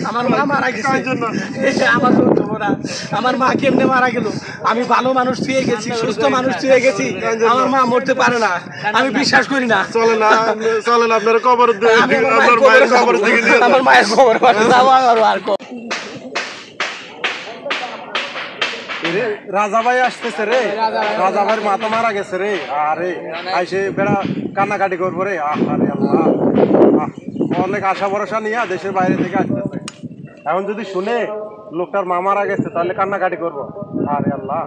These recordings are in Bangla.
আমার মা মারা গেছে, আমার আমার মা কেমনে মারা গেল? আমি ভালো মানুষ ছুঁয়ে গেছি, সুস্থ মানুষ ছুঁয়ে গেছি, আমার মা মরতে পারে না, আমি বিশ্বাস করি না। চলে না, চলেন আপনার কবর, আপনার মায়ের কবর থেকে আমার মায়ের খবর আর রাজা ভাই আসতেছে রে, রাজা ভাইয়ের মাথা মারা গেছে রে। আরে আইসে বেড়া কান্নাকাটি করবো রে। আরে আল্লাহ, অনেক আশা ভরসা নিয়ে দেশের বাইরে থেকে আসতেছে, এখন যদি শুনে লোকটার মা মারা গেছে তাহলে কান্নাকাটি করবো। আরে আল্লাহ।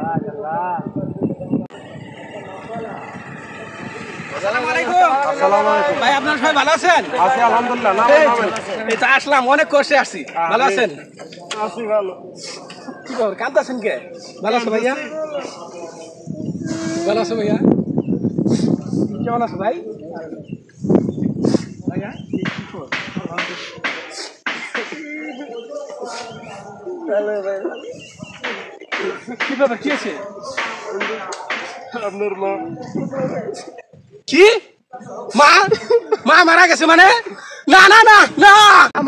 ভাই আপনারা সবাই ভালো আছেন? আছি আলহামদুলিল্লাহ। এই তো আসলাম, অনেক কষ্টে আসছি। ভালো আছেন? আছি ভালো। কি খবর, কাঁদতেছেন কে? ভালো আছো ভাইয়া? ভালো আছো ভাইয়া? কেমন আছো ভাই? ভাইয়া কি ব্যাপার, কি আছে? আপনার মা কি মা মা মারা গেছে? মানে না না না না,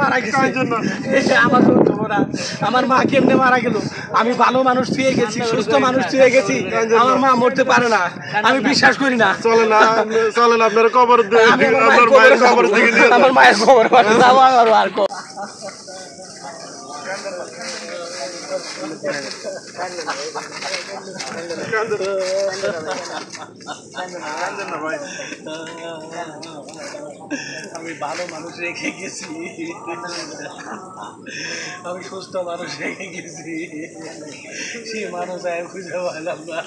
মারা গেছে। আমার মা কেমনে মারা গেল? আমি ভালো মানুষ ছুঁয়ে গেছি, সুস্থ মানুষ ছুঁয়ে গেছি, আমার মা মরতে পারে না, আমি বিশ্বাস করি না। চলে না, চলেন আপনার কবর, আপনার মায়ের কবর থেকে আমার মায়ের খবর আর আমি ভালো মানুষ রেখে গেছি, আমি সুস্থ মানুষ রেখে গেছি, সে মানুষ আমি খুঁজে পাইলাম না।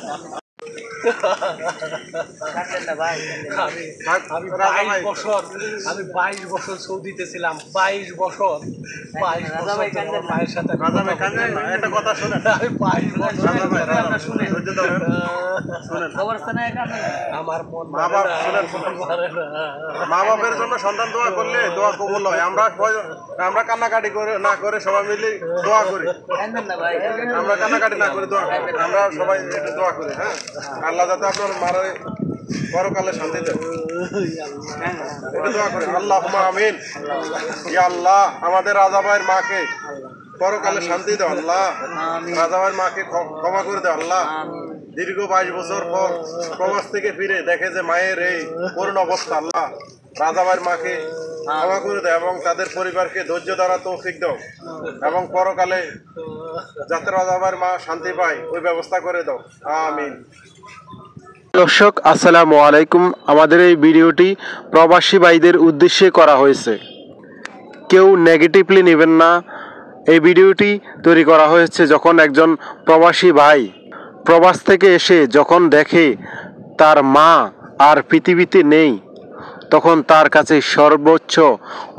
আমি 22 বছর সৌদিতে ছিলাম, 22 বছর মায়ের সাথে। একটা কথা শোনেন, আমি 22 বছর আমার মন মা বাপের জন্য সন্তান দোয়া করলে দোয়া কবুল হয়। আমরা কান্নাকাটি করে না করে সবাই মিলে দোয়া করি, আমরা কান্নাকাটি না করে দোয়া করি, আমরা সবাই একটু দোয়া করি। হ্যাঁ, আল্লাহ যাতে আপনার মারা পরকালে শান্তি দেয়, এটা দোয়া করি। আল্লাহুম্মা আমিন। ইয়া আল্লাহ, আমাদের রাজা ভাইয়ের মাকে পরকালে শান্তি দাও আল্লাহ, রাজা ভাইয়ের মাকে ক্ষমা করে দাও আল্লাহ। দীর্ঘ 22 বছর পর প্রবাস থেকে ফিরে দেখে যে মায়ের এই করুণ অবস্থা, আল্লাহ রাজা ভাইয়ের মাকে ক্ষমা করে দাও এবং তাদের পরিবারকে ধৈর্য দ্বারা তৌফিক দাও এবং পরকালে যাতে রাজা ভাইয়ের মা শান্তি পায় ওই ব্যবস্থা করে দাও, আমিন। দর্শক আসসালামু আলাইকুম। আমাদের এই ভিডিওটি প্রবাসী ভাইদের উদ্দেশ্যে করা হয়েছে, কেউ নেগেটিভলি নেবেন না। এই ভিডিওটি তৈরি করা হয়েছে যখন একজন প্রবাসী ভাই প্রবাস থেকে এসে যখন দেখে তার মা আর পৃথিবীতে নেই, তখন তার কাছে সর্বোচ্চ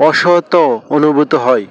অসহ্য অনুভূত হয়।